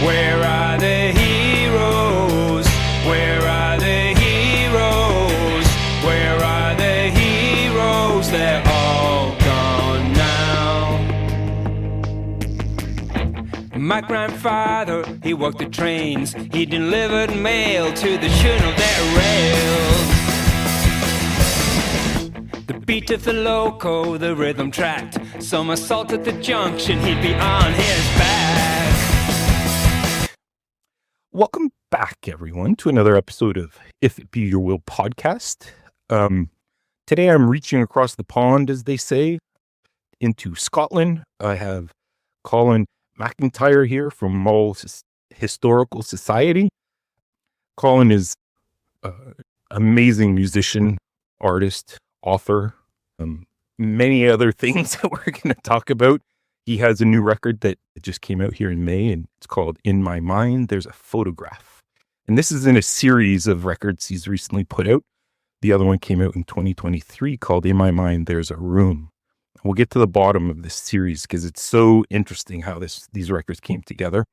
Where are the heroes? Where are the heroes? Where are the heroes? They're all gone now. My grandfather, he worked the trains. He delivered mail to the tune of their rails. The beat of the loco, the rhythm tracked. Some assault at the junction, he'd be on his back. Welcome back, everyone, to another episode of If It Be Your Will podcast. Today I'm reaching across the pond, as they say, into Scotland. I have Colin MacIntyre here from Mull Historical Society. Colin is an amazing musician, artist, author, many other things that we're going to talk about. He has a new record that just came out here in May, and it's called In My Mind, There's a Photograph. And this is in a series of records he's recently put out. The other one came out in 2023 called In My Mind, There's a Room. We'll get to the bottom of this series because it's so interesting how these records came together.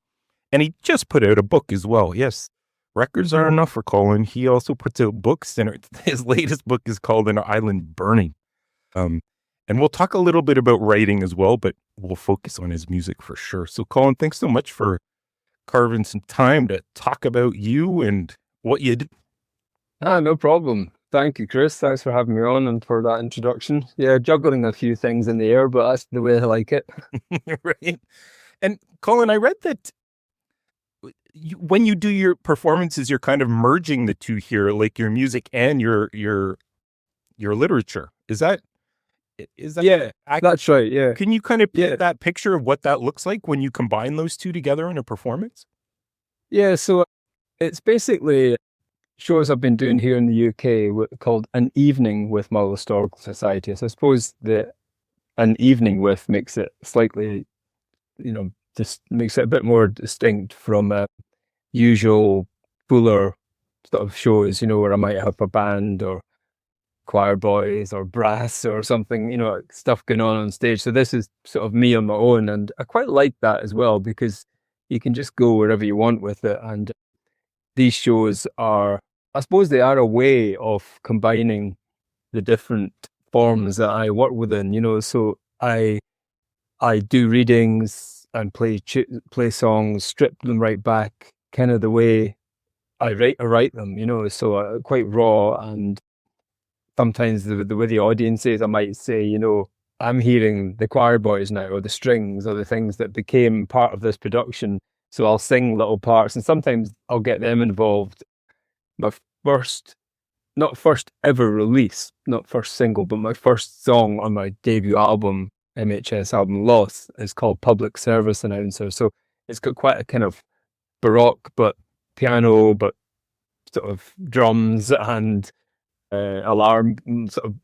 And he just put out a book as well. Yes, records are enough for Colin. He also puts out books, and his latest book is called An Island Burning. And we'll talk a little bit about writing as well, but we'll focus on his music for sure. So Colin, thanks so much for carving some time to talk about you and what you do. No problem. Thank you, Chris. Thanks for having me on and for that introduction. Yeah, juggling a few things in the air, but that's the way I like it. Right. And Colin, I read that when you do your performances, you're kind of merging the two here, like your music and your literature. Is that yeah, that's right. Yeah. Can you kind of paint that picture of what that looks like when you combine those two together in a performance? Yeah, so it's basically shows I've been doing here in the UK called An Evening with Mull Historical Society. So I suppose that An Evening with makes it slightly, just makes it a bit more distinct from usual fuller sort of shows, where I might have a band or choir boys or brass or something, stuff going on stage. So this is sort of me on my own, and I quite like that as well because you can just go wherever you want with it. And these shows are, I suppose they are a way of combining the different forms that I work within, so I do readings and play songs, strip them right back, kind of the way I write them, so quite raw. And sometimes the way the audience is, I might say, I'm hearing the choir boys now, or the strings, or the things that became part of this production. So I'll sing little parts, and sometimes I'll get them involved. My not first ever release, not first single, but my first song on my debut album, MHS album Lost, is called Public Service Announcer. So it's got quite a kind of baroque, but piano, but sort of drums and alarm,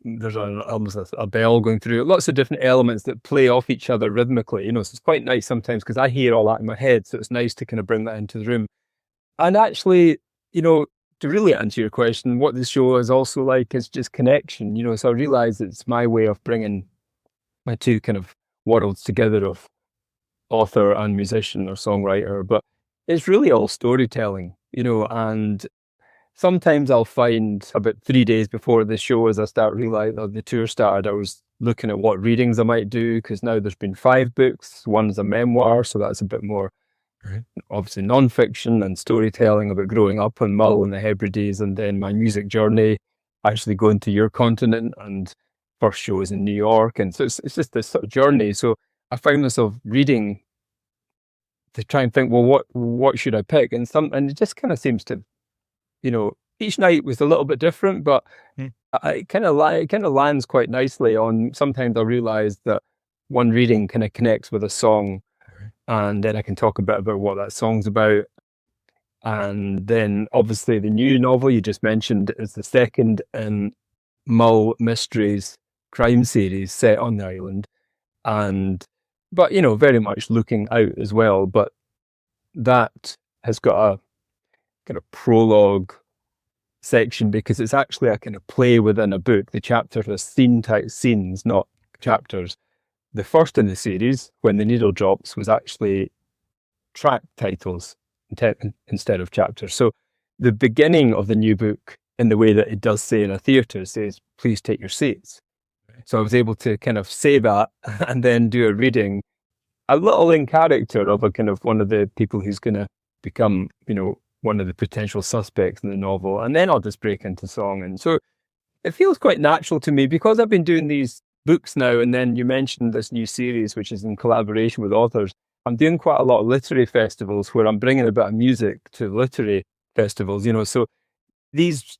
there's almost a bell going through it. Lots of different elements that play off each other rhythmically, so it's quite nice sometimes because I hear all that in my head, so it's nice to kind of bring that into the room. And actually, to really answer your question, what this show is also like is just connection, so I realise it's my way of bringing my two kind of worlds together of author and musician or songwriter, but it's really all storytelling, and sometimes I'll find about 3 days before the show, as I start realizing the tour started, I was looking at what readings I might do, because now there's been 5 books. One's a memoir, so that's a bit more, obviously, non-fiction and storytelling about growing up in Mull in the Hebrides, and then my music journey, actually going to your continent, and first show is in New York, and so it's just this sort of journey. So I found myself reading to try and think, well, what should I pick? And it just kind of seems to, each night was a little bit different, but it kind of lands quite nicely on. Sometimes I realize that one reading kind of connects with a song, and then I can talk a bit about what that song's about. And then obviously the new novel you just mentioned is the second in Mull Mysteries crime series set on the island, but very much looking out as well. But that has got a kind of prologue section because it's actually a kind of play within a book. The chapters are scene-type scenes, not chapters. The first in the series, When the Needle Drops, was actually track titles instead of chapters. So the beginning of the new book, in the way that it does say in a theatre, says, please take your seats. So I was able to kind of say that and then do a reading, a little in character of a kind of one of the people who's going to become, one of the potential suspects in the novel. And then I'll just break into song. And so it feels quite natural to me because I've been doing these books now. And then you mentioned this new series, which is in collaboration with authors. I'm doing quite a lot of literary festivals where I'm bringing a bit of music to literary festivals, so these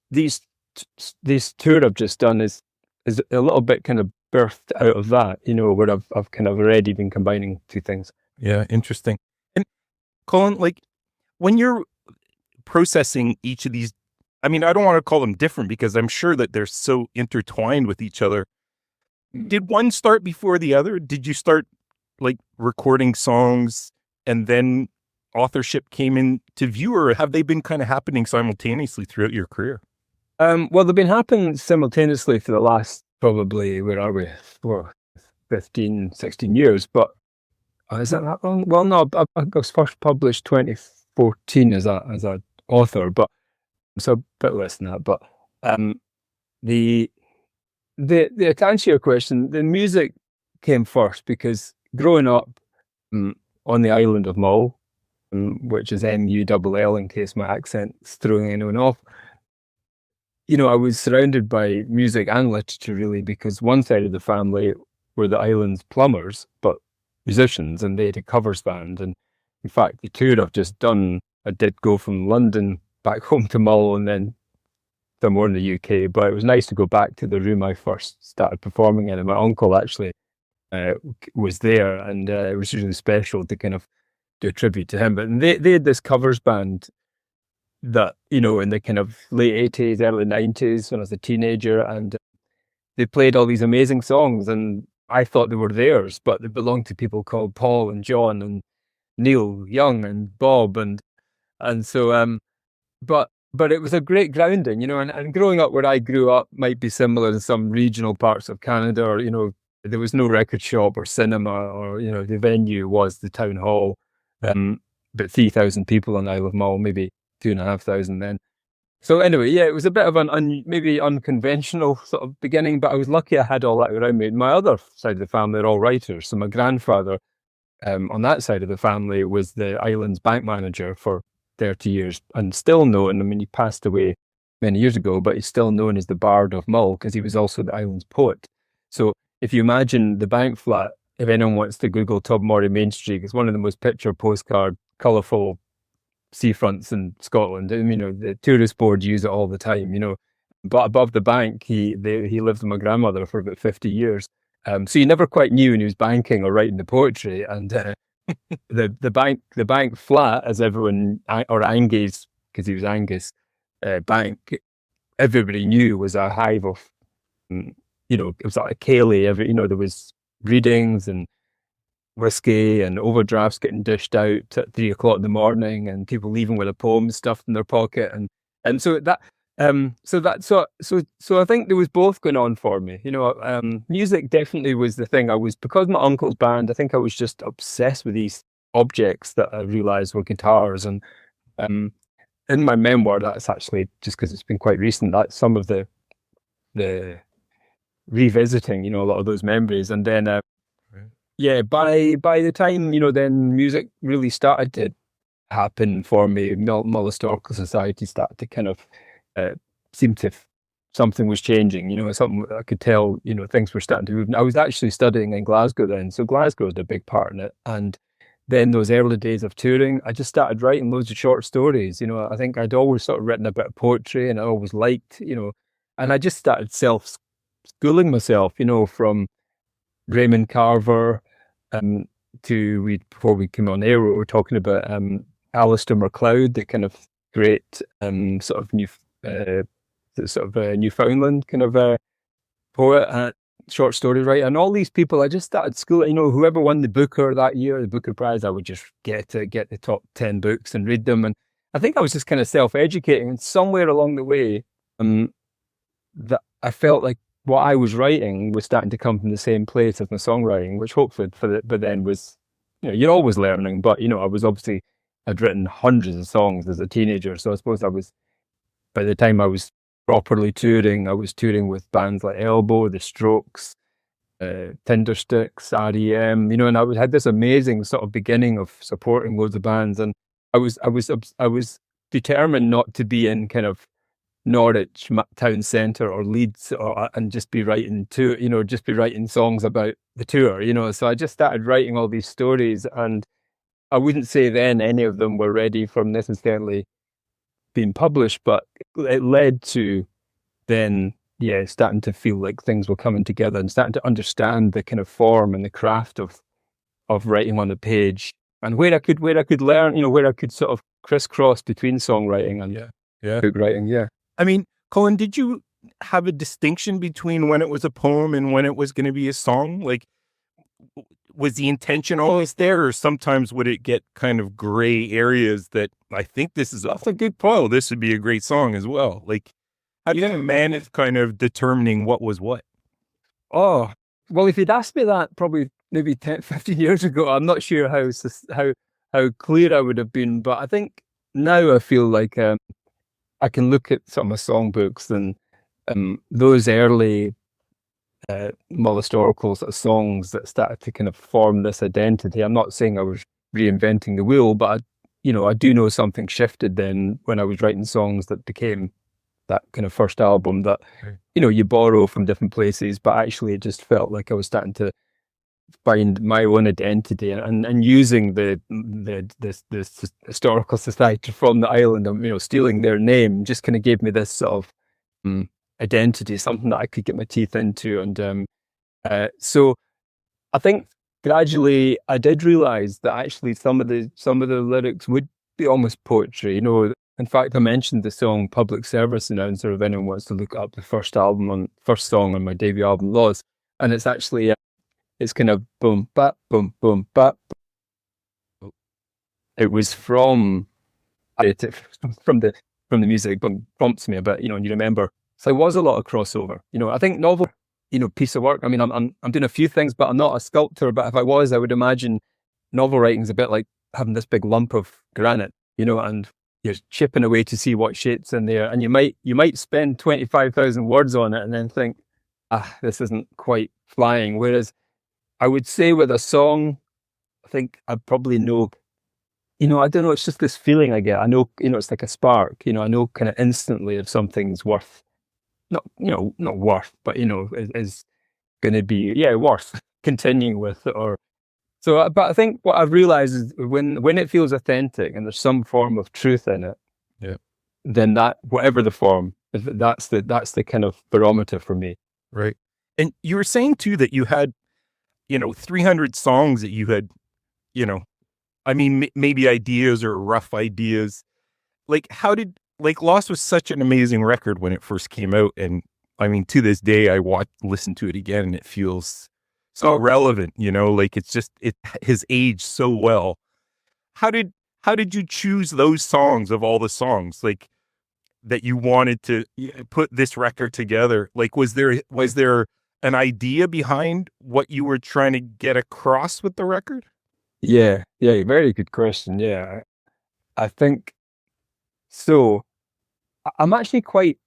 tour I've just done is a little bit kind of birthed out of that, where I've kind of already been combining two things. Yeah, interesting. And Colin, like when you're processing each of these, I mean, I don't want to call them different because I'm sure that they're so intertwined with each other. Did one start before the other? Did you start like recording songs and then authorship came into view, or have they been kind of happening simultaneously throughout your career? Well, they've been happening simultaneously for the last probably, 15, 16 years, but is that long? Well, no, I was first published 2014 as an author, but so a bit less than that. But the to answer your question, the music came first because growing up on the island of Mull, which is Mull in case my accent's throwing anyone off, I was surrounded by music and literature really, because one side of the family were the island's plumbers, but musicians, and they had a covers band. And in fact, the tour I've just done, I did go from London back home to Mull and then somewhere in the UK, but it was nice to go back to the room I first started performing in. And my uncle actually was there, and it was really special to kind of do a tribute to him. But they had this covers band that, in the kind of late 80s, early 90s when I was a teenager, and they played all these amazing songs, and I thought they were theirs, but they belonged to people called Paul and John and Neil Young and Bob, and so but it was a great grounding, and growing up where I grew up might be similar in some regional parts of Canada, or there was no record shop or cinema, or the venue was the town hall, but 3,000 people on the Isle of Mull, maybe 2,500 then. So anyway, yeah, it was a bit of an maybe unconventional sort of beginning, but I was lucky I had all that around me. My other side of the family are all writers. So my grandfather, on that side of the family, was the island's bank manager for 30 years and still known. I mean, he passed away many years ago, but he's still known as the Bard of Mull because he was also the island's poet. So if you imagine the bank flat, if anyone wants to Google Tobermory Main Street, it's one of the most picture postcard, colourful seafronts in Scotland. The tourist board use it all the time, but above the bank, he lived with my grandmother for about 50 years. So you never quite knew when he was banking or writing the poetry. And the bank flat, as everyone, or Angus, because he was Angus, bank, everybody knew was a hive of, it was like a ceilidh. There was readings and whiskey and overdrafts getting dished out at 3 o'clock in the morning, and people leaving with a poem stuffed in their pocket, and so that so I think there was both going on for me. Music definitely was the thing. Because my uncle's band, I think I was just obsessed with these objects that I realised were guitars, and in my memoir, that's actually just because it's been quite recent. That's some of the revisiting, a lot of those memories, and then. Yeah, by the time, then music really started to happen for me. Mull Historical Society started to kind of seem to, something was changing, something I could tell, things were starting to move. I was actually studying in Glasgow then, so Glasgow was a big part in it. And then those early days of touring, I just started writing loads of short stories. I think I'd always sort of written a bit of poetry, and I always liked, and I just started self-schooling myself, from Raymond Carver, before we came on air, we were talking about Alistair MacLeod, the kind of great sort of Newfoundland kind of poet, short story writer, and all these people. I just started school. Whoever won the Booker that year, the Booker Prize, I would just get the top 10 books and read them. And I think I was just kind of self-educating, and somewhere along the way, that I felt like what I was writing was starting to come from the same place as my songwriting, which hopefully but then was, you're always learning, but I'd written hundreds of songs as a teenager. So I suppose by the time I was properly touring, I was touring with bands like Elbow, The Strokes, Tindersticks, REM, and I had this amazing sort of beginning of supporting loads of bands, and I was determined not to be in kind of Norwich town centre or Leeds and just be writing songs about the tour, so I just started writing all these stories, and I wouldn't say then any of them were ready for necessarily being published, but it led to then starting to feel like things were coming together and starting to understand the kind of form and the craft of writing on the page, and where I could learn, where I could sort of crisscross between songwriting and book writing. Yeah. I mean, Colin, did you have a distinction between when it was a poem and when it was going to be a song? Like, was the intention always there, or sometimes would it get kind of gray areas that I think that's a good poem, this would be a great song as well? Like, how do you manage kind of determining what was what? Oh, well, if you'd asked me that probably maybe 10, 15 years ago, I'm not sure how clear I would have been. But I think now I feel like I can look at some of my songbooks and those early Mull Historical sort of songs that started to kind of form this identity. I'm not saying I was reinventing the wheel, but I do know something shifted then when I was writing songs that became that kind of first album that, you borrow from different places, but actually it just felt like I was starting to find my own identity and using this historical society from the island and, stealing their name just kind of gave me this sort of identity, something that I could get my teeth into. And so I think gradually I did realize that actually some of the lyrics would be almost poetry, In fact, I mentioned the song Public Service Announcer if anyone wants to look up the first song on my debut album, Laws. And it's actually, it's kind of boom, bap, boom, boom, bap. It was from the music, but prompts me a bit, and you remember. So there was a lot of crossover. I think novel, piece of work. I mean, I'm doing a few things, but I'm not a sculptor. But if I was, I would imagine novel writing is a bit like having this big lump of granite, and you're chipping away to see what shapes in there, and you might spend 25,000 words on it and then think, this isn't quite flying. Whereas I would say with a song, I think I probably know, I don't know, it's just this feeling I get. I know, it's like a spark, I know kind of instantly if something's worth, not worth, but, is going to be, worth continuing with, or so. But I think what I've realized is when it feels authentic and there's some form of truth in it, then that, whatever the form, that's the kind of barometer for me. Right. And you were saying too that you had, 300 songs that you had, maybe ideas or rough ideas. Like, Lost was such an amazing record when it first came out. And I mean, to this day, I listen to it again and it feels so relevant, it has aged so well. How did you choose those songs of all the songs, like, that you wanted to put this record together? Like, was there an idea behind what you were trying to get across with the record? Yeah, very good question. Yeah, I think so. I'm actually quite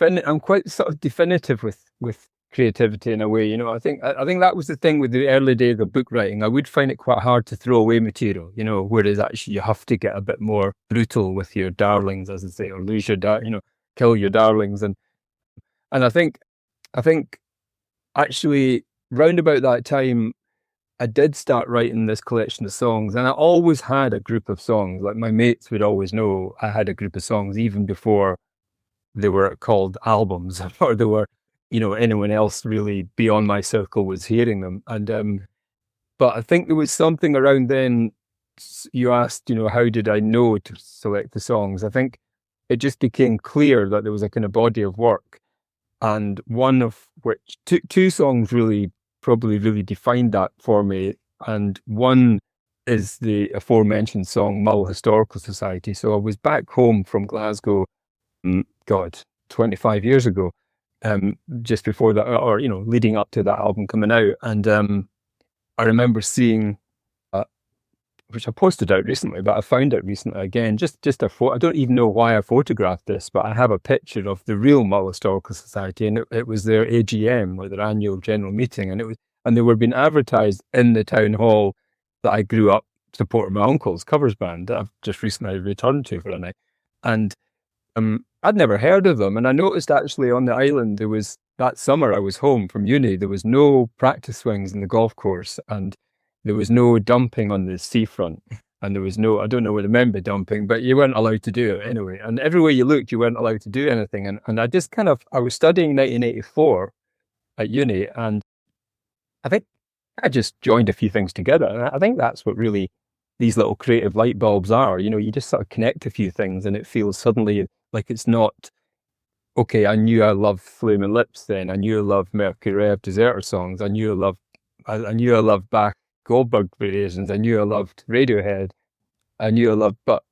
I'm quite sort of definitive with creativity in a way. I think that was the thing with the early days of book writing. I would find it quite hard to throw away material, whereas actually you have to get a bit more brutal with your darlings, as I say, or lose your kill your darlings. And I think actually round about that time, I did start writing this collection of songs, and I always had a group of songs. Like, my mates would always know I had a group of songs even before they were called albums, or they were, anyone else really beyond my circle was hearing them. And but I think there was something around then. You asked, how did I know to select the songs? I think it just became clear that there was a kind of body of work, and one of which two songs really defined that for me. And one is the aforementioned song Mull Historical Society. So I was back home from Glasgow, 25 years ago, just before that, or leading up to that album coming out. And I remember seeing which I posted out recently, but I found it recently again. Just a photo. I don't even know why I photographed this, but I have a picture of the real Mull Historical Society, and it was their AGM, or their annual general meeting, and they were being advertised in the town hall that I grew up supporting my uncle's covers band that I've just recently returned to for a night. And I'd never heard of them, and I noticed actually on the island there was, that summer I was home from uni, there was no practice swings in the golf course, and there was no dumping on the seafront, and there was no, I don't know what I remember dumping, but you weren't allowed to do it anyway. And everywhere you looked, you weren't allowed to do anything. And I just I was studying 1984 at uni, and I think I just joined a few things together. And I think that's what really these little creative light bulbs are. You just sort of connect a few things, and it feels suddenly like it's not, okay, I knew I loved Flaming Lips then. I knew I loved Mercury Rev Deserter songs. I knew I loved Bach Goldberg variations. I knew I loved Radiohead. I knew I loved, but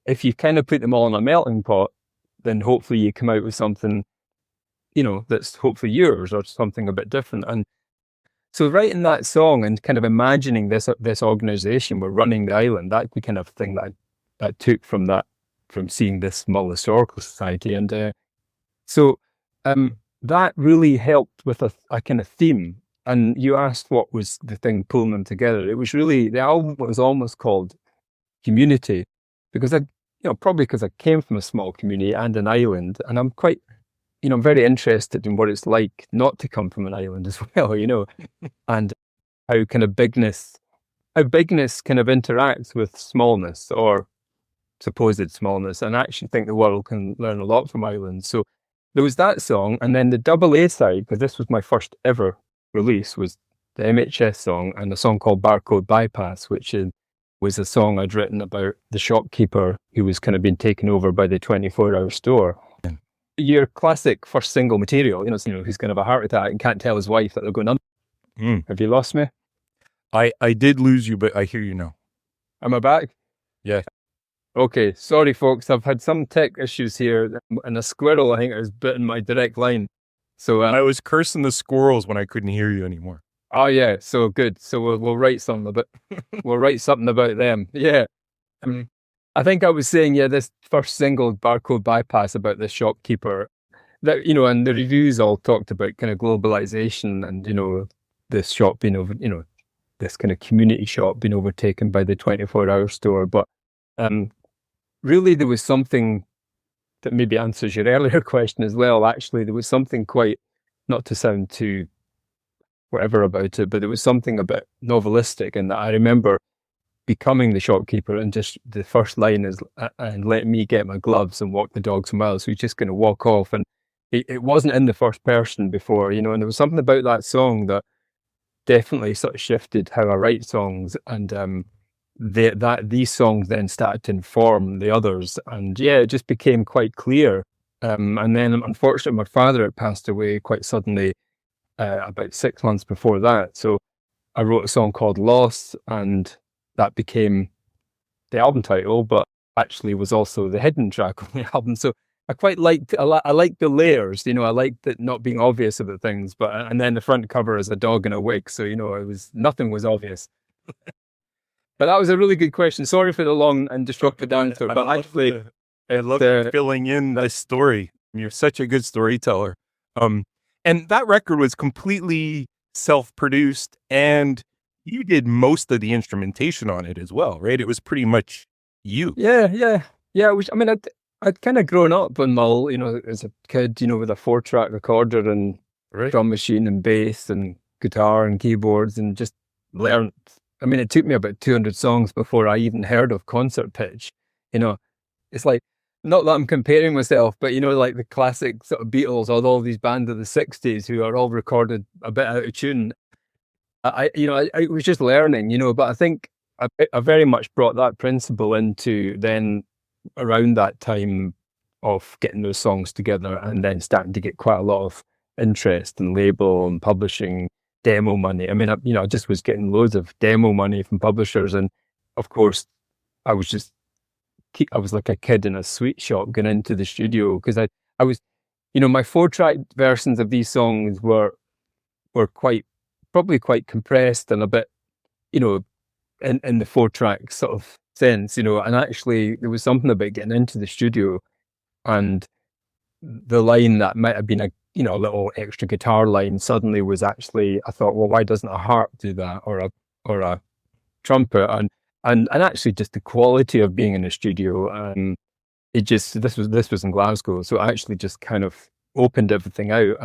if you kind of put them all in a melting pot, then hopefully you come out with something, that's hopefully yours or something a bit different. And so writing that song and kind of imagining this organization were running the island, that's the kind of thing that I took from seeing this Mull Historical Society. And so that really helped with a kind of theme. And you asked what was the thing pulling them together. It was really, the album was almost called Community, because probably because I came from a small community and an island, and I'm quite, I'm very interested in what it's like not to come from an island as well, and how kind of bigness kind of interacts with smallness, or supposed smallness, and I actually think the world can learn a lot from islands. So there was that song, and then the double A side, because this was my first ever release, was the MHS song and a song called Barcode Bypass, which was a song I'd written about the shopkeeper who was kind of being taken over by the 24-hour store. Yeah. Your classic first single material, who's going to have a heart attack and can't tell his wife that they're going under. Have you lost me? I did lose you, but I hear you now. Am I back? Yeah. Okay, sorry folks, I've had some tech issues here, and a squirrel, I think, has bitten my direct line. So I was cursing the squirrels when I couldn't hear you anymore. Oh yeah, so good. So we'll write something about them. Yeah. I think I was saying, this first single, Barcode Bypass, about this shopkeeper, that and the reviews all talked about kind of globalization and this shop being over, this kind of community shop being overtaken by the 24-hour store. But really, there was something that maybe answers your earlier question as well. Actually, there was something quite, not to sound too whatever about it, but there was something a bit novelistic, and that I remember becoming the shopkeeper, and just the first line is, and let me get my gloves and walk the dog some miles. So he's just going to walk off, and it wasn't in the first person before, and there was something about that song that definitely sort of shifted how I write songs, and these songs then started to inform the others, and it just became quite clear. And then unfortunately my father had passed away quite suddenly about 6 months before that, so I wrote a song called Lost, and that became the album title, but actually was also the hidden track on the album. So I quite liked, I liked the layers, I liked it not being obvious about things, and then the front cover is a dog in a wig, so nothing was obvious. But that was a really good question. Sorry for the long and disruptive answer, but actually, I love filling in this story. You're such a good storyteller. And that record was completely self-produced, and you did most of the instrumentation on it as well, right? It was pretty much you. Yeah. I'd kind of grown up on Mull, as a kid, with a 4-track recorder and drum machine and bass and guitar and keyboards, and just learned. It took me about 200 songs before I even heard of concert pitch. It's like, not that I'm comparing myself, but like the classic sort of Beatles, or all these bands of the 60s who are all recorded a bit out of tune. I was just learning, but I think I very much brought that principle into then around that time of getting those songs together, and then starting to get quite a lot of interest in label and publishing, demo money. I just was getting loads of demo money from publishers, and of course I was like a kid in a sweet shop going into the studio, because I was, my 4-track versions of these songs were probably quite compressed and a bit, in the 4-track sort of sense, and actually there was something about getting into the studio and the line that might have been a little extra guitar line suddenly was actually, I thought, well, why doesn't a harp do that, or a trumpet, and actually just the quality of being in a studio, this was in Glasgow, so it actually just kind of opened everything out.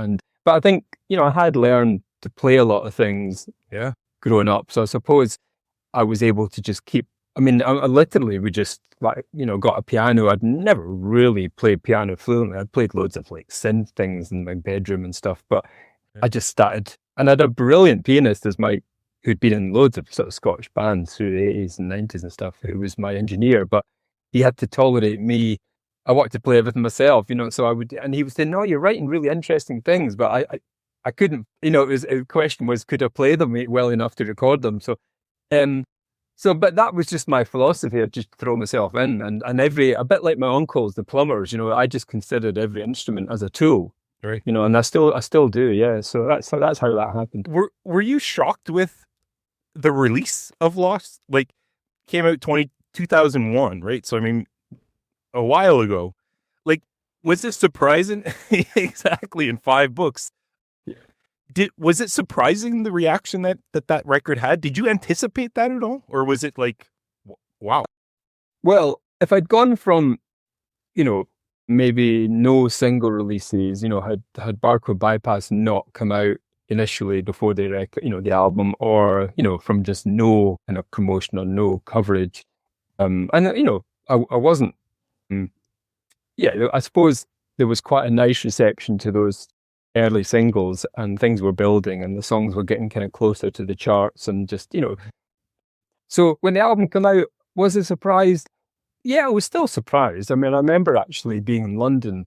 But I think I had learned to play a lot of things growing up, so I suppose I was able to just keep. I mean, I literally we just got a piano. I'd never really played piano fluently. I'd played loads of synth things in my bedroom and stuff, but I just started, and I had a brilliant pianist who'd been in loads of sort of Scottish bands through the 80s and 90s and stuff, who was my engineer, but he had to tolerate me. I wanted to play everything myself, so I would, and he would say, no, you're writing really interesting things, but I couldn't, the question was, could I play them well enough to record them? But that was just my philosophy of just throw myself in, and a bit like my uncles, the plumbers, I just considered every instrument as a tool, right? And I still do, yeah. So that's how that happened. Were you shocked with the release of Lost? Came out 2001, right? So I mean, a while ago. Was it surprising? Exactly, in 5 books. Was it surprising, the reaction that record had? Did you anticipate that at all? Or was it wow? Well, if I'd gone from, maybe no single releases, had Barcode Bypass not come out initially before the the album, or, from just no kind of promotion or no coverage. And, I wasn't, I suppose there was quite a nice reception to those early singles, and things were building and the songs were getting kind of closer to the charts, and just, so when the album came out, was I surprised? Yeah, I was still surprised. I mean, I remember actually being in London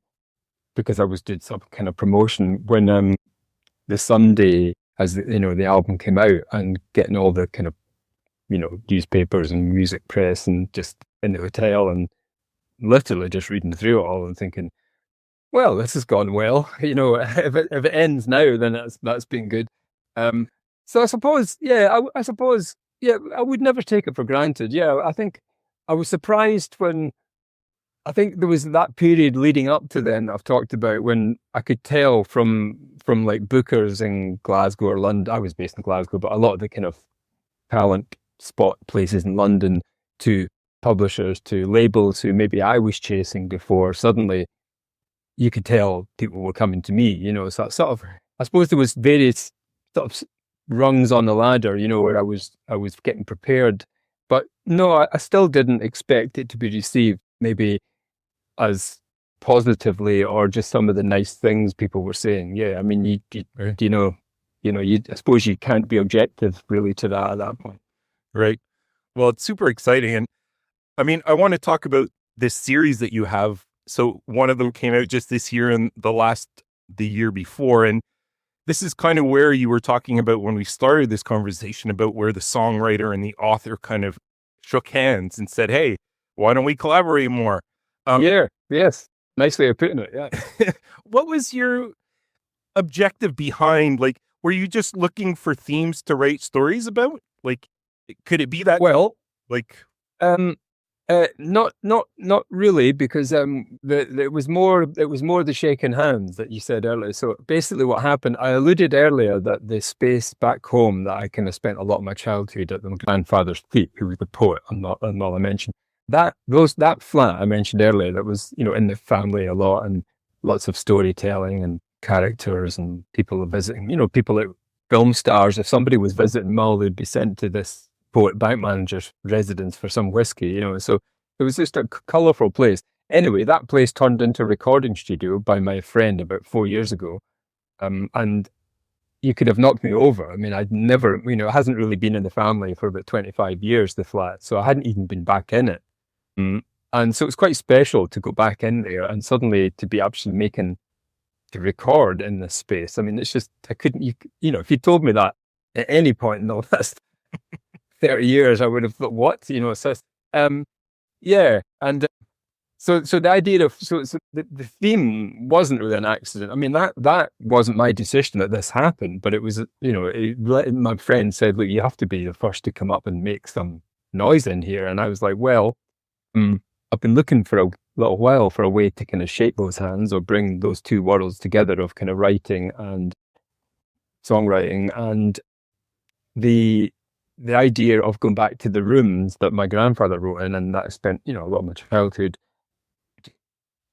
because I was doing some kind of promotion when the Sunday as the album came out, and getting all the kind of newspapers and music press, and just in the hotel and literally just reading through it all and thinking, well, this has gone well. If it ends now, then that's been good. So I suppose, I would never take it for granted. Yeah, I think I was surprised when, I think there was that period leading up to then I've talked about, when I could tell from bookers in Glasgow or London. I was based in Glasgow, but a lot of the kind of talent spot places in London, to publishers, to labels who maybe I was chasing before, suddenly you could tell people were coming to me, so sort of, I suppose there was various sort of rungs on the ladder, where I was getting prepared. But no, I still didn't expect it to be received maybe as positively, or just some of the nice things people were saying. Yeah, I mean, I suppose you can't be objective really to that at that point. Right. Well, it's super exciting. And I mean, I want to talk about this series that you have. So one of them came out just this year, and the year before. And this is kind of where you were talking about when we started this conversation, about where the songwriter and the author kind of shook hands and said, hey, why don't we collaborate more? Yes. Nice way of putting it. Yeah. What was your objective behind, were you just looking for themes to write stories about? Could it be that? Well, not really, because it was more the shaking hands that you said earlier. So basically what happened, I alluded earlier that the space back home that I kind of spent a lot of my childhood at, my grandfather's feet, who was the poet, and all I mentioned, that flat I mentioned earlier, that was, in the family a lot, and lots of storytelling and characters and people visiting, people like film stars. If somebody was visiting Mull, they'd be sent to this poet bank manager's residence for some whiskey, so it was just a colourful place. Anyway, that place turned into a recording studio by my friend about 4 years ago, and you could have knocked me over. I mean, I'd never, it hasn't really been in the family for about 25 years, the flat, so I hadn't even been back in it. And so it was quite special to go back in there and suddenly to be actually to record in this space. I mean, it's just, I couldn't, if you told me that at any point in the last 30 years, I would have thought, what? So, and So the idea of the theme wasn't really an accident. I mean, that wasn't my decision that this happened, but it was, my friend said, look, you have to be the first to come up and make some noise in here. And I was like, well, I've been looking for a little while for a way to kind of shape those hands or bring those two worlds together of kind of writing and songwriting. And the idea of going back to the rooms that my grandfather wrote in, and that I spent, a lot of my childhood,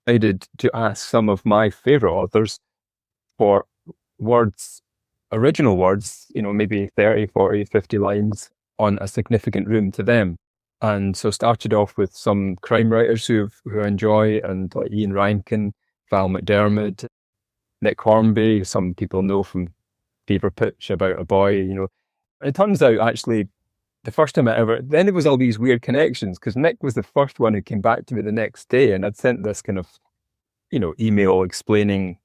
I decided to ask some of my favorite authors for words, original words, maybe 30, 40, 50 lines on a significant room to them. And so started off with some crime writers who I enjoy, and like Ian Rankin, Val McDermid, Nick Hornby, some people know from Fever Pitch, About a Boy, It turns out, actually, the first time then it was all these weird connections, because Nick was the first one who came back to me the next day, and I'd sent this kind of, email explaining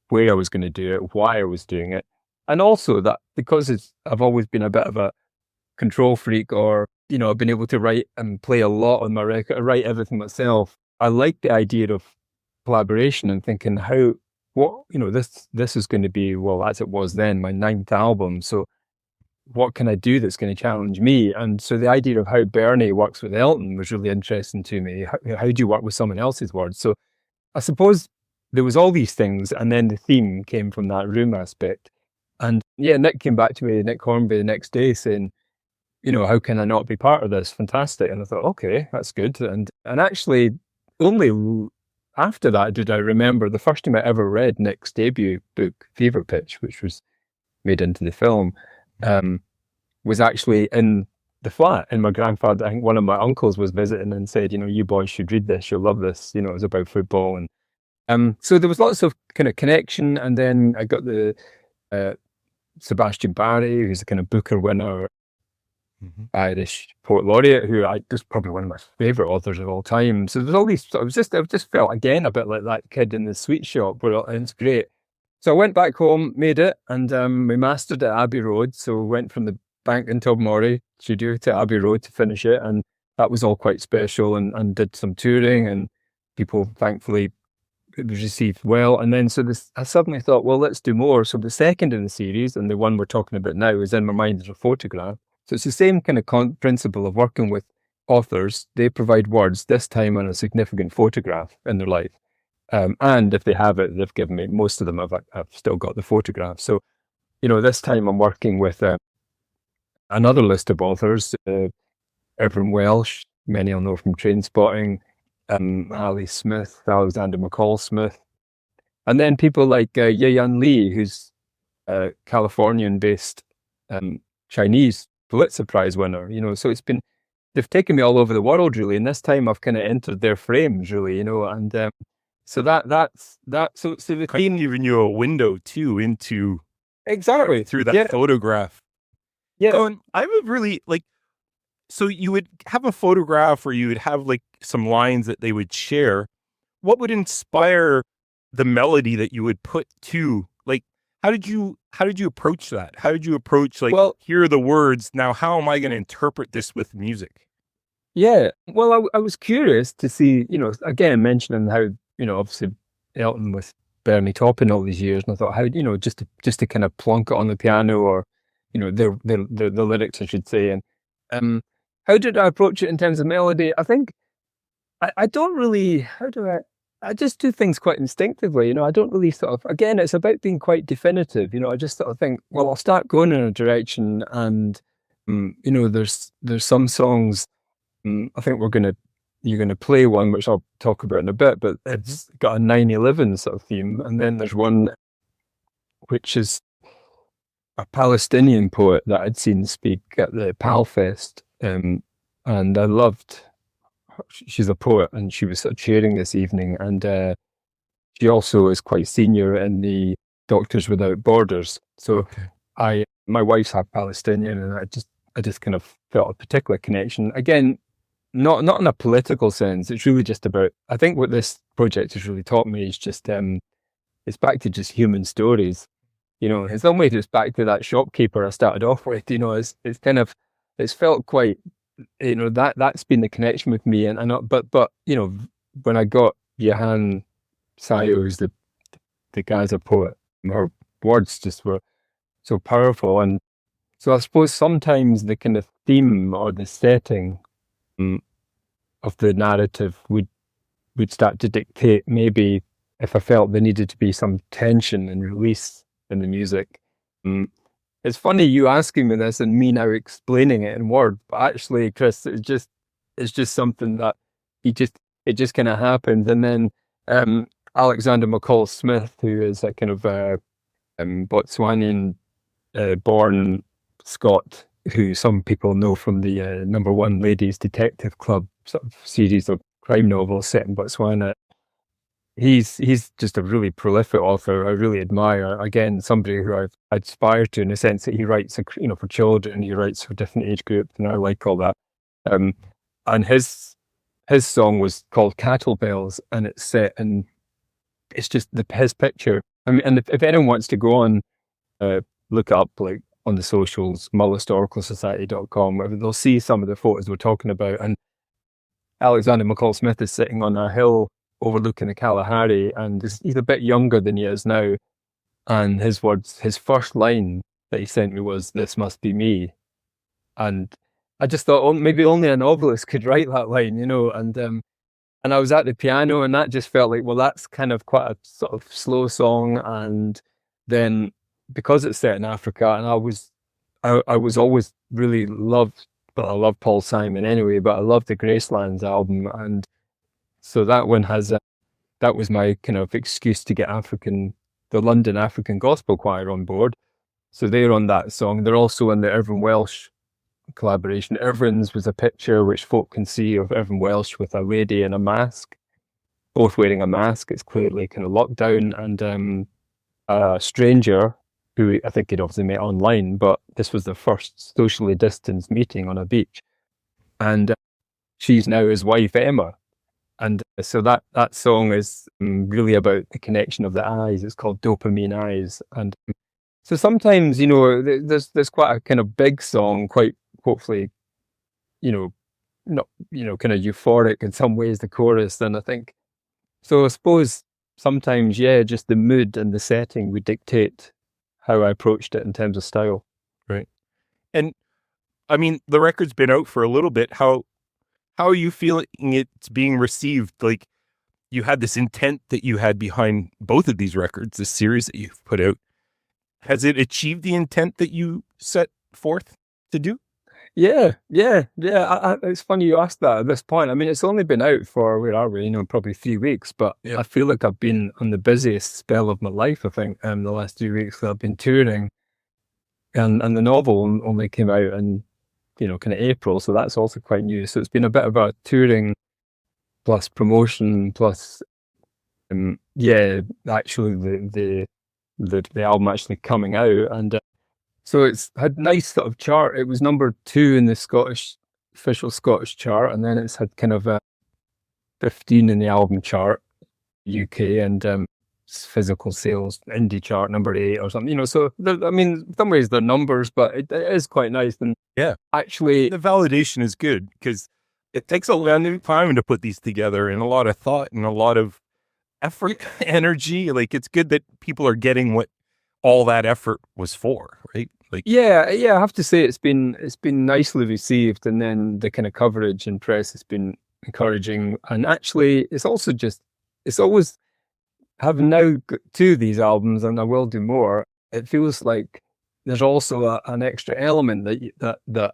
where I was going to do it, why I was doing it. And also that because I've always been a bit of a control freak, or, I've been able to write and play a lot on my record, I write everything myself. I like the idea of collaboration and thinking this is going to be, well, as it was then, my 9th album. So what can I do that's going to challenge me? And so the idea of how Bernie works with Elton was really interesting to me. How do you work with someone else's words? So I suppose there was all these things, and then the theme came from that room aspect. And yeah, Nick came back to me, Nick Hornby, the next day saying, how can I not be part of this? Fantastic. And I thought, okay, that's good. And actually, only after that did I remember the first time I ever read Nick's debut book, Fever Pitch, which was made into the film, was actually in the flat. And my grandfather, I think one of my uncles was visiting and said, you boys should read this, you'll love this. It was about football. And so there was lots of kind of connection. And then I got the Sebastian Barry, who's a kind of Booker winner, Irish poet laureate, who is probably one of my favourite authors of all time. So there's all these, I just felt again a bit like that kid in the sweet shop, and it's great. So I went back home, made it, and we mastered at Abbey Road. So we went from the bank in Tobermory studio to Abbey Road to finish it, and that was all quite special, and did some touring, and people, thankfully, it was received well. And then I suddenly thought, well, let's do more. So the second in the series, and the one we're talking about now, is In My Mind as a Photograph. So it's the same kind of principle of working with authors. They provide words, this time on a significant photograph in their life. And if they have it, they've given me, most of them I've still got the photograph. So, this time I'm working with another list of authors, Irvine Welsh, many I'll know from Trainspotting, Ali Smith, Alexander McCall Smith, and then people like Ye-Yan Lee, who's a Californian-based Chinese Pulitzer Prize winner, so they've taken me all over the world, really, and this time I've kind of entered their frames, really, and so that's so the theme giving you a window too into exactly through that photograph. Yeah, and I would really like. So you would have a photograph, or you would have like some lines that they would share. What would inspire the melody that you would put to, like, how did you approach that? How did you approach, like, well, here are the words, now how am I going to interpret this with music? Yeah, well, I was curious to see, again, mentioning how, obviously Elton with Bernie Taupin all these years, and I thought, how, just to kind of plonk it on the piano, or, the lyrics, I should say. And how did I approach it in terms of melody? I think I don't really, I just do things quite instinctively, I don't really sort of, again, it's about being quite definitive, I just sort of think, well, I'll start going in a direction, and, there's some songs, I think you're going to play one, which I'll talk about in a bit, but it's got a 9/11 sort of theme. And then there's one which is a Palestinian poet that I'd seen speak at the Pal Fest. And I loved her. She's a poet, and she was sort of chairing this evening. And she also is quite senior in the Doctors Without Borders. So my wife's half Palestinian, and I just kind of felt a particular connection. Again, not in a political sense. It's really just about, I think what this project has really taught me is just, it's back to just human stories. In some ways it's back to that shopkeeper I started off with, it's kind of, it's felt quite, that's been the connection with me. But when I got Johan Sayers, the Gaza poet, her words just were so powerful. And so I suppose sometimes the kind of theme or the setting of the narrative would start to dictate maybe if I felt there needed to be some tension and release in the music. It's funny you asking me this and me now explaining it in words, but actually, Chris, it's just something that it just kind of happens. And then Alexander McCall Smith, who is a kind of Botswanian born Scot, who some people know from the Number One Ladies Detective Club sort of series of crime novels set in Botswana. He's just a really prolific author. I really admire. Again, somebody who I aspire to in the sense that he writes, for children. He writes for different age groups, and I like all that. And his song was called Cattle Bells, and it's set in. It's just his picture. I mean, and if anyone wants to go on, look up like on the socials, mullhistoricalsociety.com, they'll see some of the photos we're talking about. And Alexander McCall Smith is sitting on a hill overlooking the Kalahari, and he's a bit younger than he is now. And his first line that he sent me was, "This must be me." And I just thought, maybe only a novelist could write that line, And I was at the piano, and that just felt like, well, that's kind of quite a sort of slow song. And then because it's set in Africa, and I was always really loved. Well, I love Paul Simon anyway, but I love the Gracelands album, and so that one that was my kind of excuse to get the London African Gospel Choir on board. So they're on that song. They're also in the Irvine Welsh collaboration. Irvine's was a picture which folk can see of Irvine Welsh with a lady in a mask, both wearing a mask. It's clearly kind of lockdown, and a stranger who I think he'd obviously met online, but this was their first socially distanced meeting on a beach. And she's now his wife, Emma. And so that song is really about the connection of the eyes. It's called Dopamine Eyes. And so sometimes, there's quite a kind of big song, quite hopefully, not, kind of euphoric in some ways, the chorus. And I think, so I suppose sometimes, just the mood and the setting would dictate how I approached it in terms of style. Right. And I mean, the record's been out for a little bit. How are you feeling it's being received? Like, you had this intent that you had behind both of these records, this series that you've put out. Has it achieved the intent that you set forth to do? Yeah. It's funny you asked that at this point. I mean, it's only been out for, where are we? Probably 3 weeks, but I feel like I've been on the busiest spell of my life, I think, the last 3 weeks. I've been touring, and the novel only came out in, kind of April, so that's also quite new. So it's been a bit of a touring plus promotion plus, actually the album actually coming out, and so it's had nice sort of chart. It was number 2 in the official Scottish chart, and then it's had kind of a 15 in the album chart, UK, and physical sales indie chart number 8 or something. So I mean, in some ways they're numbers, but it is quite nice. And actually, the validation is good because it takes a lot of time to put these together, and a lot of thought and a lot of effort, energy. Like, it's good that people are getting what all that effort was for, right? Like, I have to say it's been nicely received, and then the kind of coverage and press has been encouraging. And actually, it's always, having now got 2 of these albums, and I will do more. It feels like there's also an extra element that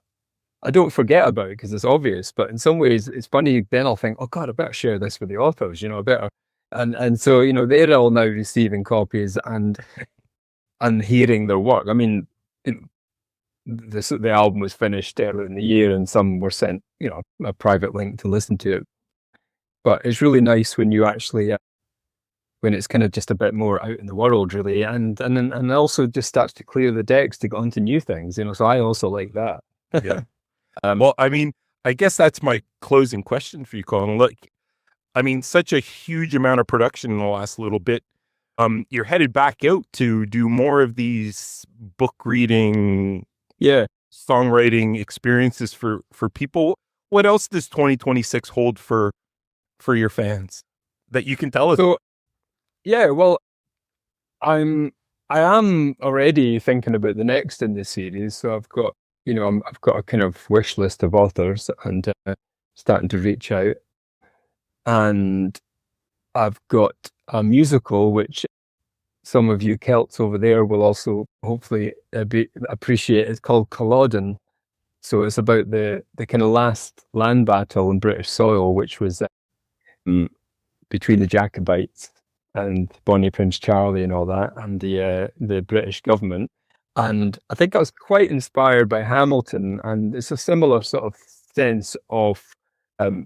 I don't forget about because it's obvious. But in some ways, it's funny. Then I'll think, oh God, I better share this with the authors. I better, and so they're all now receiving copies and hearing their work. I mean, the album was finished earlier in the year, and some were sent, a private link to listen to it. But it's really nice when you actually, when it's kind of just a bit more out in the world, really, and also just starts to clear the decks to go on to new things. So I also like that. Yeah. Well, I mean, I guess that's my closing question for you, Colin. Look, I mean, such a huge amount of production in the last little bit. You're headed back out to do more of these book reading, songwriting experiences for people. What else does 2026 hold for for your fans that you can tell us? So, yeah, well, I am already thinking about the next in this series. So I've got, I've got a kind of wish list of authors and starting to reach out. And I've got a musical, which some of you Celts over there will also hopefully appreciate. It's called Culloden. So it's about the kind of last land battle in British soil, which was between the Jacobites and Bonnie Prince Charlie and all that, and the British government. And I think I was quite inspired by Hamilton, and it's a similar sort of sense of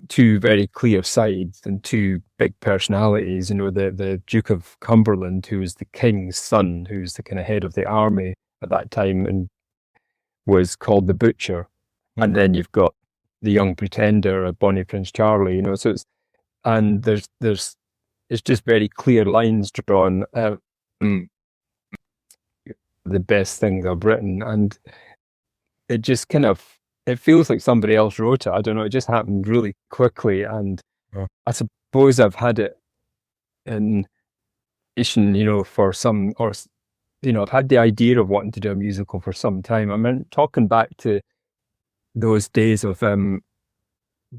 two very clear sides and two big personalities. The Duke of Cumberland, who was the king's son, who's the kind of head of the army at that time, and was called the Butcher. And then you've got the young pretender, Bonnie Prince Charlie. So there's it's just very clear lines drawn. The best things I've written, and it just kind of, it feels like somebody else wrote it. I don't know. It just happened really quickly, and I suppose I've had it in, for some, or I've had the idea of wanting to do a musical for some time. I mean, talking back to those days of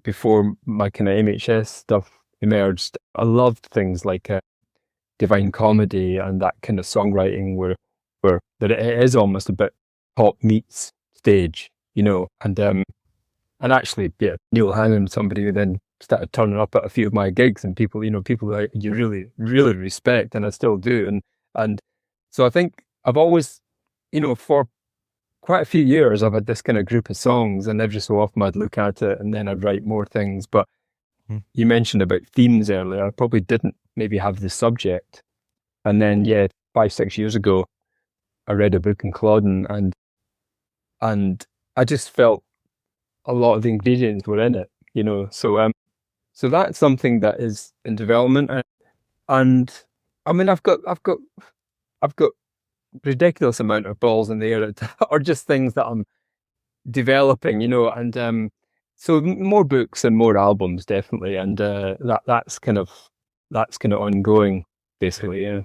before my kind of MHS stuff emerged, I loved things like Divine Comedy and that kind of songwriting where that it is almost a bit pop meets stage, and actually, yeah, Neil Hannon, somebody who then started turning up at a few of my gigs, and people that you really, really respect, and I still do, and so I think I've always, for quite a few years, I've had this kind of group of songs, and every so often I'd look at it and then I'd write more things. But you mentioned about themes earlier. I probably didn't maybe have the subject. And then, 5-6 years ago, I read a book in Culloden, and I just felt a lot of the ingredients were in it, So that's something that is in development. And I mean, I've got ridiculous amount of balls in the air, or just things that I'm developing, and so more books and more albums, definitely, and that's kind of ongoing, basically. Yeah.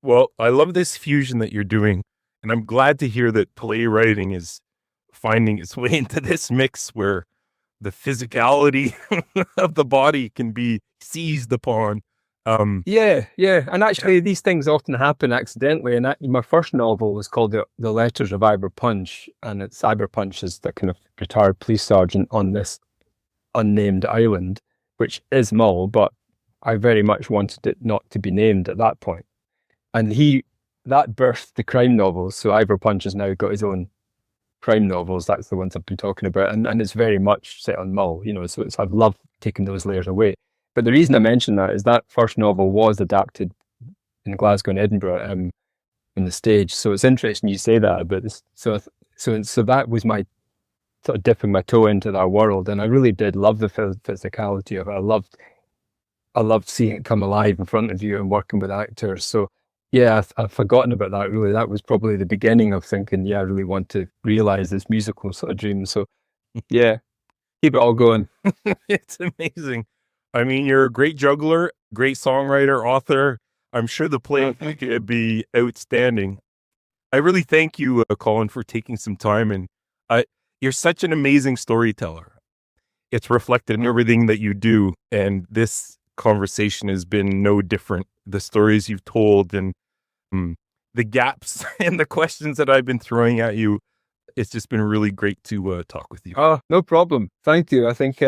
Well, I love this fusion that you're doing, and I'm glad to hear that playwriting is finding its way into this mix where the physicality of the body can be seized upon. Yeah, and actually these things often happen accidentally. And my first novel was called The Letters of Ivor Punch, and Ivor Punch is the kind of retired police sergeant on this unnamed island, which is Mull, but I very much wanted it not to be named at that point. And that birthed the crime novels. So Ivor Punch has now got his own crime novels. That's the ones I've been talking about, and it's very much set on Mull. So I've loved taking those layers away. But the reason I mention that is that first novel was adapted in Glasgow and Edinburgh on the stage. So it's interesting you say that about this. So that was my sort of dipping my toe into that world, and I really did love the physicality of it. I loved seeing it come alive in front of you and working with actors. So yeah, I've forgotten about that. Really, that was probably the beginning of thinking, I really want to realize this musical sort of dream. So yeah, keep it all going. It's amazing. I mean, you're a great juggler, great songwriter, author. I'm sure the play could be outstanding. I really thank you, Colin, for taking some time. And you're such an amazing storyteller. It's reflected in everything that you do. And this conversation has been no different. The stories you've told and the gaps and the questions that I've been throwing at you, it's just been really great to talk with you. Oh, no problem. Thank you. I think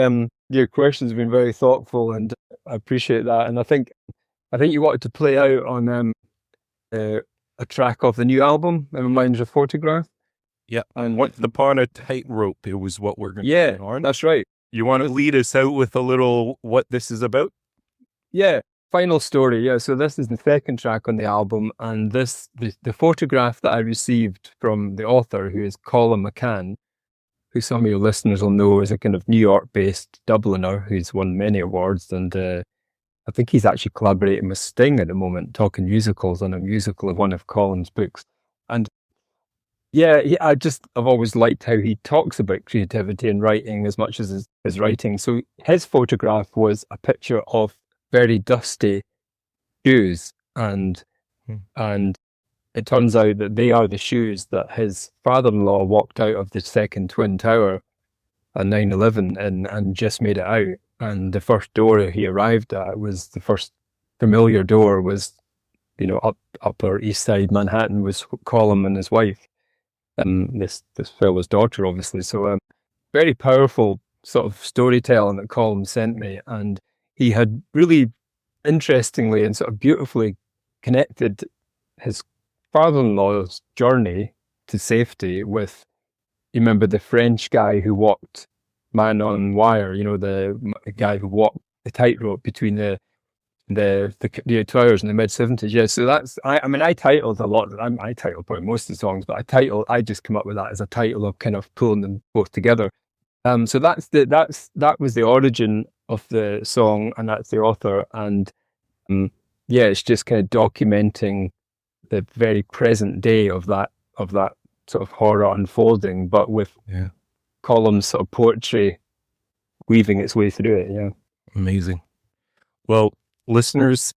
your questions have been very thoughtful, and I appreciate that. And I think you wanted to play out on a track of the new album, Never Mind the Photograph. Yeah, and Once Upon a Tightrope, it was what we're going to play on. That's right. You want to lead us out with a little what this is about? Yeah, final story. Yeah, so this is the second track on the album, and the photograph that I received from the author, who is Colin MacIntyre, who some of your listeners will know is a kind of New York-based Dubliner who's won many awards, and I think he's actually collaborating with Sting at the moment, talking musicals on a musical of one of Colin's books. And Yeah, I've always liked how he talks about creativity and writing as much as his writing. So his photograph was a picture of very dusty shoes, and it turns out that they are the shoes that his father-in-law walked out of the second Twin Tower on 9/11 and just made it out. And the first door he arrived at was the first familiar door was, upper East Side Manhattan, was Colin and his wife. This fellow's daughter, obviously. So very powerful sort of storytelling that Colin sent me, and he had really interestingly and sort of beautifully connected his father-in-law's journey to safety with, you remember the French guy who walked man on wire, the guy who walked the tightrope between the towers in the mid-70s. Yeah, so that's, I titled a lot, I titled probably most of the songs, but I just come up with that as a title of kind of pulling them both together. So that was the origin of the song, and that's the author, and it's just kind of documenting the very present day of that sort of horror unfolding, but with Colin's sort of poetry weaving its way through it. Yeah, amazing. Well, listeners,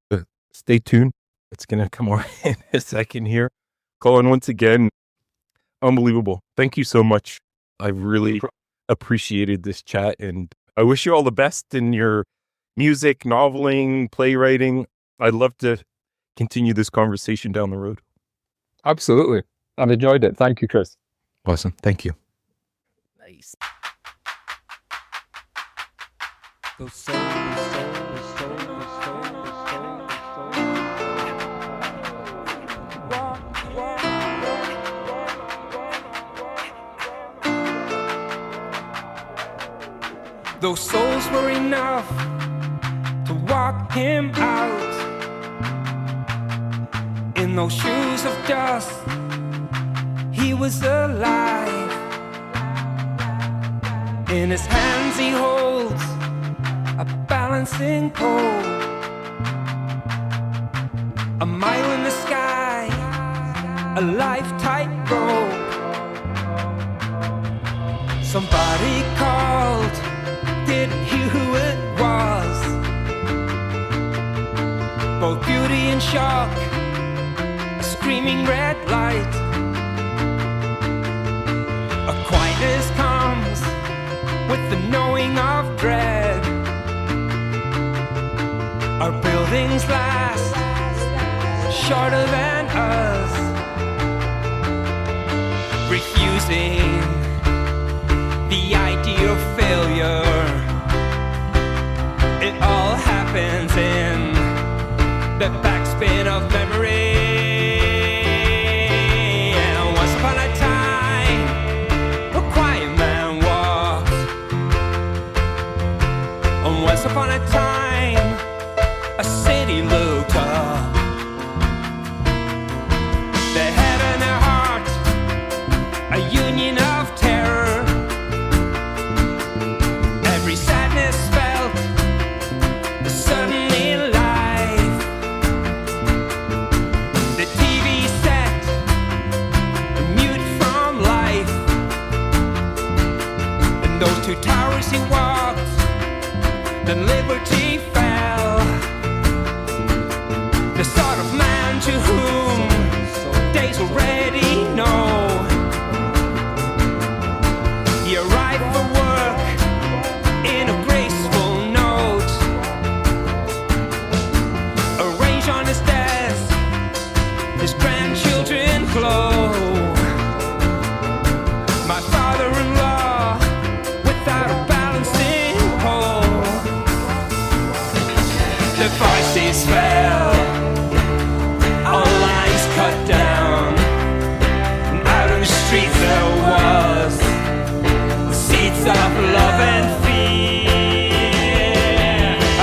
stay tuned. It's going to come on in a second here. Colin, once again, unbelievable. Thank you so much. I've really appreciated this chat, and I wish you all the best in your music, noveling, playwriting. I'd love to continue this conversation down the road. Absolutely. I've enjoyed it. Thank you, Chris. Awesome. Thank you. Nice. Those souls were enough to walk him out. In those shoes of dust, he was alive. In his hands he holds a balancing pole, a mile in the sky, a life tightrope. Somebody called, didn't hear who it was. Both beauty and shock, a screaming red light. A quietness comes with the knowing of dread. Our buildings last shorter than us, refusing the idea of failure. It all happens in the backspin of memory. And once upon a time, a quiet man walked. And once upon a time, a city looked up. They had in their heart a union of terror. Every sadness felt suddenly alive. The TV set mute from life, and those two towers he walked, then liberty fell. The sort of man to whom days already know. He arrived for work in a graceful note, arranged on his desk, his grandchildren glow. My father-in-law without a balancing pole. The voices fell, all lines cut down, and out on the street there was seeds of love and fear.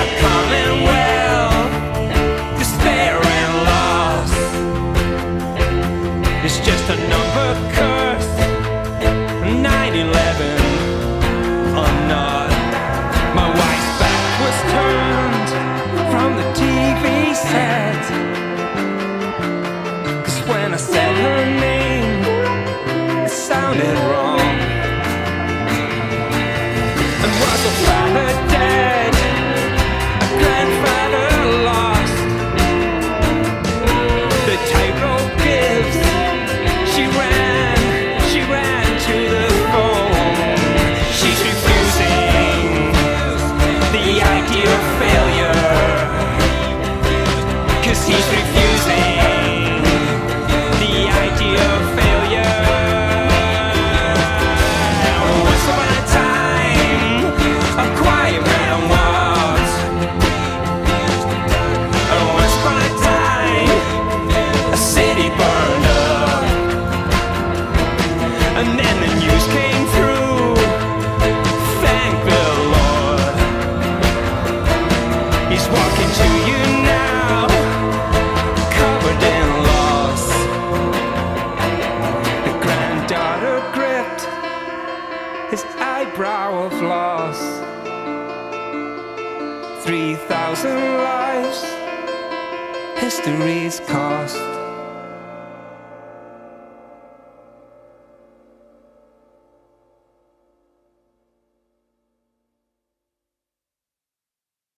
A commonwealth, despair and loss. It's just a number cursed, 9/11 or not. My wife's back was turned from the TV set. She's walking to you now, covered in loss. The granddaughter gripped his eyebrow of loss. 3,000 lives history's cost.